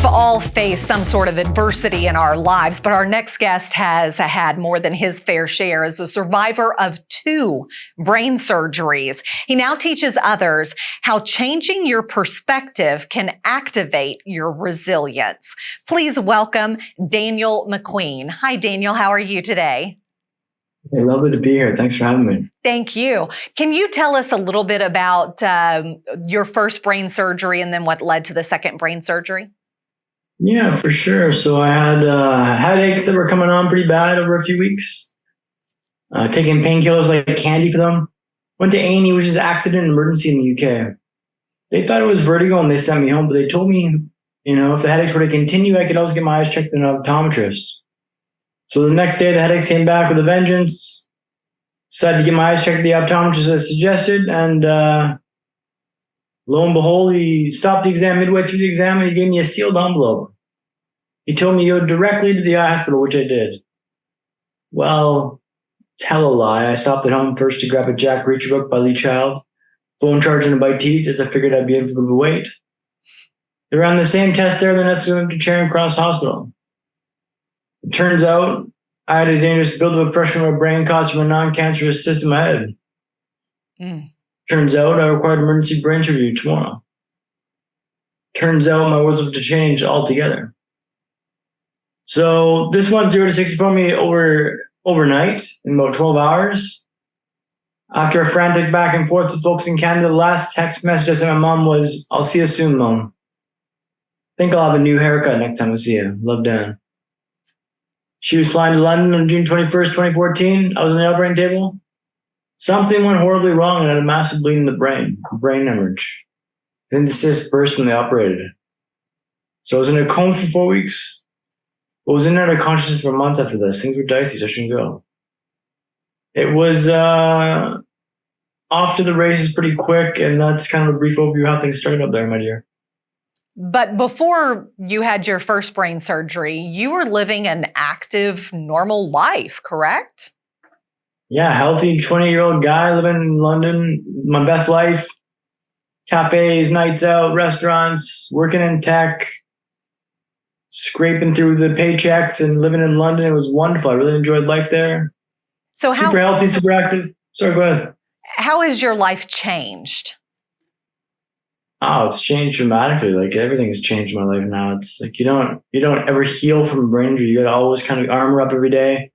We've all faced some sort of adversity in our lives, but our next guest has had more than his fair share as a survivor of 2 brain surgeries. He now teaches others how changing your perspective can activate your resilience. Please welcome Daniel MacQueen. Hi, Daniel. How are you today? Hey, lovely to be here. Thanks for having me. Thank you. Can you tell us a little bit about your first brain surgery and then what led to the second brain surgery? Yeah, for sure. So I had headaches that were coming on pretty bad over a few weeks. Taking painkillers like candy for them. Went to A&E, which is accident and emergency in the UK. They thought it was vertigo and they sent me home, but they told me, if the headaches were to continue, I could always get my eyes checked in an optometrist. So the next day, the headaches came back with a vengeance. Decided to get my eyes checked at the optometrist as suggested, and lo and behold, he stopped the exam midway through the exam and he gave me a sealed envelope. He told me to go directly to the eye hospital, which I did. Well, tell a lie. I stopped at home first to grab a Jack Reacher book by Lee Child, phone charger and a bite to eat, as I figured I'd be in for a bit of a wait. They ran the same test there, then that's moved to Charing Cross Hospital. It turns out I had a dangerous buildup of pressure in my brain caused from a non-cancerous cyst in my head. Turns out I required emergency brain surgery tomorrow. Turns out my world's about to change altogether. So this went 0 to 60 for me overnight in about 12 hours. After a frantic back and forth with folks in Canada, the last text message I sent my mom was, "I'll see you soon, Mom. Think I'll have a new haircut next time I see you. Love, Dan." She was flying to London on June 21st, 2014. I was on the operating table. Something went horribly wrong and I had a massive bleed in the brain, a brain hemorrhage. Then the cyst burst when they operated. So I was in a coma for 4 weeks. I was in and out of consciousness for months after this. Things were dicey, so I shouldn't go. It was off to the races pretty quick, and that's kind of a brief overview of how things started up there, my dear. But before you had your first brain surgery, you were living an active, normal life, correct? Yeah, healthy 20-year-old guy living in London, my best life. Cafes, nights out, restaurants, working in tech, scraping through the paychecks and living in London. It was wonderful. I really enjoyed life there. So super healthy, super active. Sorry, go ahead. How has your life changed? Oh, it's changed dramatically. Like everything has changed in my life now. It's like you don't ever heal from a brain injury. You got to always kind of armor up every day.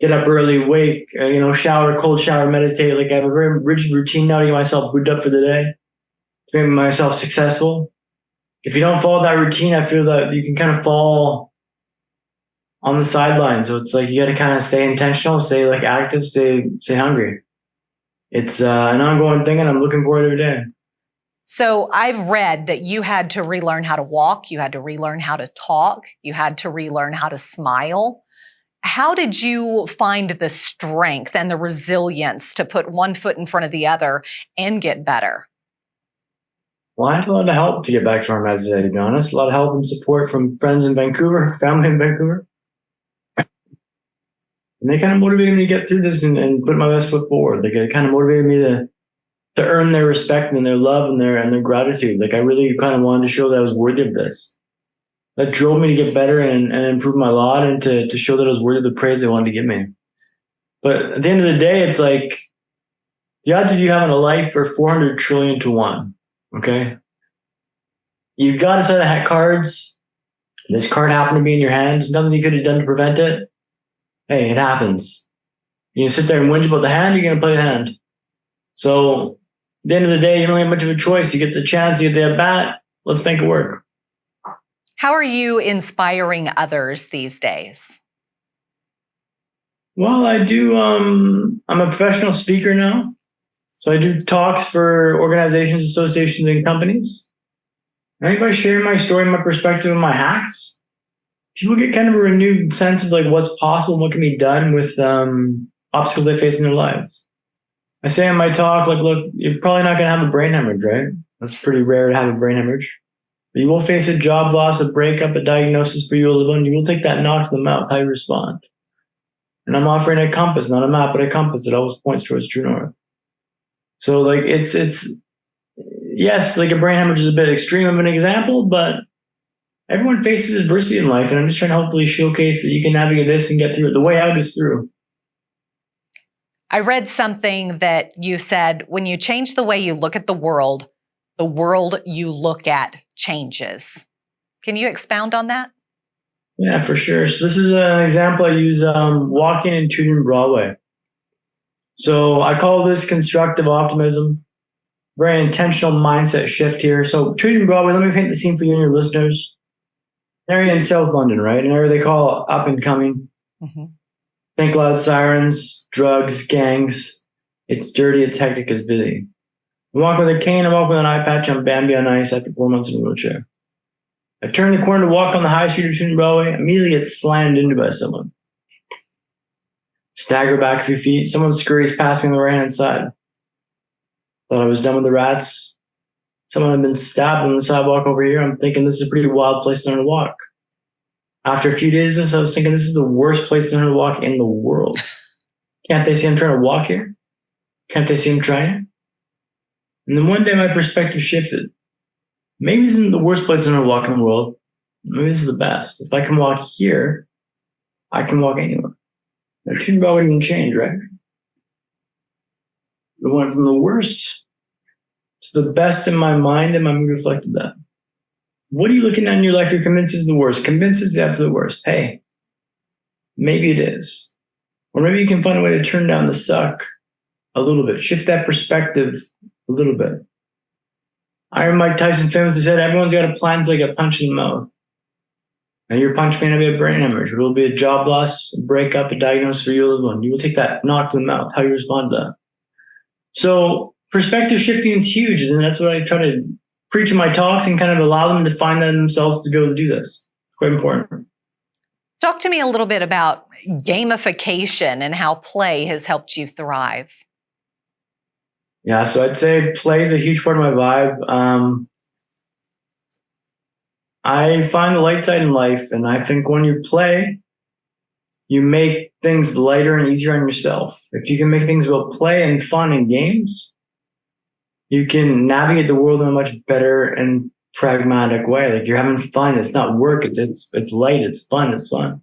Get up early, wake, shower, cold shower, meditate. Like I have a very rigid routine now to get myself booted up for the day, to make myself successful. If you don't follow that routine, I feel that you can kind of fall on the sidelines. So it's like you got to kind of stay intentional, stay like active, stay hungry. It's an ongoing thing, and I'm looking forward to every day. So I've read that you had to relearn how to walk, you had to relearn how to talk, you had to relearn how to smile. How did you find the strength and the resilience to put one foot in front of the other and get better? Well, I had a lot of help to get back to where I'm at today, to be honest. A lot of help and support from friends in Vancouver, family in Vancouver. And they kind of motivated me to get through this and put my best foot forward. Like, it kind of motivated me to earn their respect and their love and their gratitude. Like, I really kind of wanted to show that I was worthy of this. That drove me to get better and improve my lot and to show that I was worthy of the praise they wanted to give me. But at the end of the day, it's like the odds of you having a life are 400 trillion to 1. Okay? You got a set of cards. This card happened to be in your hand. There's nothing you could have done to prevent it. Hey, it happens. You can sit there and whinge about the hand, you're going to play the hand. So at the end of the day, you don't have much of a choice. You get the chance, you get the at-bat, let's make it work. How are you inspiring others these days? Well, I do. I'm a professional speaker now. So I do talks for organizations, associations, and companies. I think by sharing my story, my perspective, and my hacks, people get kind of a renewed sense of like what's possible and what can be done with obstacles they face in their lives. I say in my talk, like, look, you're probably not going to have a brain hemorrhage, right? That's pretty rare to have a brain hemorrhage. But you will face a job loss, a breakup, a diagnosis for you to live on. You will take that knock to the mouth, how you respond. And I'm offering a compass, not a map, but a compass that always points towards true north. So like it's yes, like a brain hemorrhage is a bit extreme of an example, but everyone faces adversity in life, and I'm just trying to hopefully showcase that you can navigate this and get through it. The way out is through. I read something that you said, when you change the way you look at the world you look at changes. Can you expound on that? Yeah, for sure. So this is an example I use walking and treating Broadway. So I call this constructive optimism. Very intentional mindset shift here. So treating Broadway, let me paint the scene for you and your listeners. An area in South London, right? An area they call up and coming. Mm-hmm. Think loud sirens, drugs, gangs. It's dirty, it's hectic, it's busy. I walk with a cane, I walk with an eye patch on Bambi on ice after 4 months in a wheelchair. I turn the corner to walk on the high street of Tooting Broadway, immediately get slammed into by someone. Stagger back a few feet, someone scurries past me on the right hand side. Thought I was done with the rats. Someone had been stabbed on the sidewalk over here. I'm thinking this is a pretty wild place to learn to walk. After a few days of this, I was thinking this is the worst place to learn to walk in the world. Can't they see I'm trying to walk here? Can't they see I'm trying? And then one day my perspective shifted. Maybe this isn't the worst place to learn to walk in the world. Maybe this is the best. If I can walk here, I can walk anywhere. Now, Tooting Broadway didn't change, right? It went from the worst to the best in my mind, and my mood reflected that. What are you looking at in your life you're convinced is the worst? Convinced is the absolute worst. Hey, maybe it is. Or maybe you can find a way to turn down the suck a little bit. Shift that perspective a little bit. I heard Mike Tyson famously said, everyone's got a plan until they get punched in the mouth. Now your punch may not be a brain hemorrhage, but it will be a job loss, a breakup, a diagnosis for your loved one. You will take that knock to the mouth, how you respond to that. So perspective shifting is huge, and that's what I try to preach in my talks and kind of allow them to find that themselves to be able to do this. Quite important. Talk to me a little bit about gamification and how play has helped you thrive. Yeah, so I'd say play is a huge part of my vibe. I find the light side in life, and I think when you play, you make things lighter and easier on yourself. If you can make things about play and fun and games, you can navigate the world in a much better and pragmatic way. Like you're having fun. It's not work. It's light. It's fun. It's fun.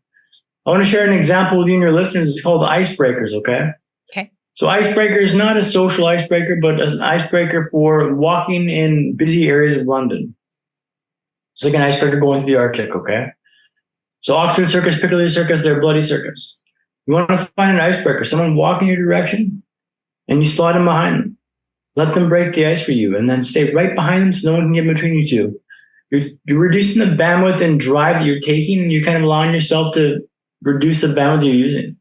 I want to share an example with you and your listeners. It's called icebreakers. Okay. Okay. So icebreaker is not a social icebreaker, but an icebreaker for walking in busy areas of London. It's like an icebreaker going through the Arctic. Okay. So Oxford Circus, Piccadilly Circus, they're bloody circus. You want to find an icebreaker, someone walking in your direction, and you slide them behind them. Let them break the ice for you, and then stay right behind them so no one can get between you two. You're reducing the bandwidth and drive that you're taking, and you're kind of allowing yourself to reduce the bandwidth you're using.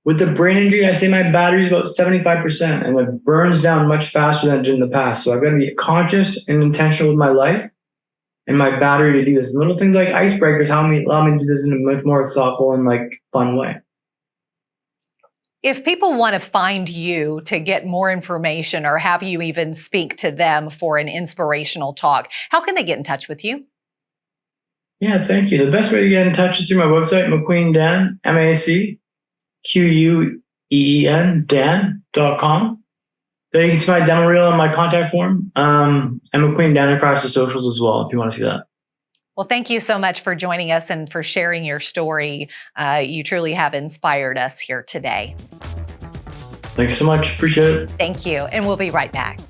With the brain injury, I say my battery is about 75%, and it burns down much faster than it did in the past. So I've got to be conscious and intentional with my life and my battery to do this. And little things like icebreakers allow me to do this in a much more thoughtful and fun way. If people want to find you to get more information or have you even speak to them for an inspirational talk, how can they get in touch with you? Yeah, thank you. The best way to get in touch is through my website, MacQueen Dan, MacQueen, Dan.com. Then you can see my demo reel on my contact form. And MacQueen Dan across the socials as well, if you want to see that. Well, thank you so much for joining us and for sharing your story. You truly have inspired us here today. Thanks so much. Appreciate it. Thank you. And we'll be right back.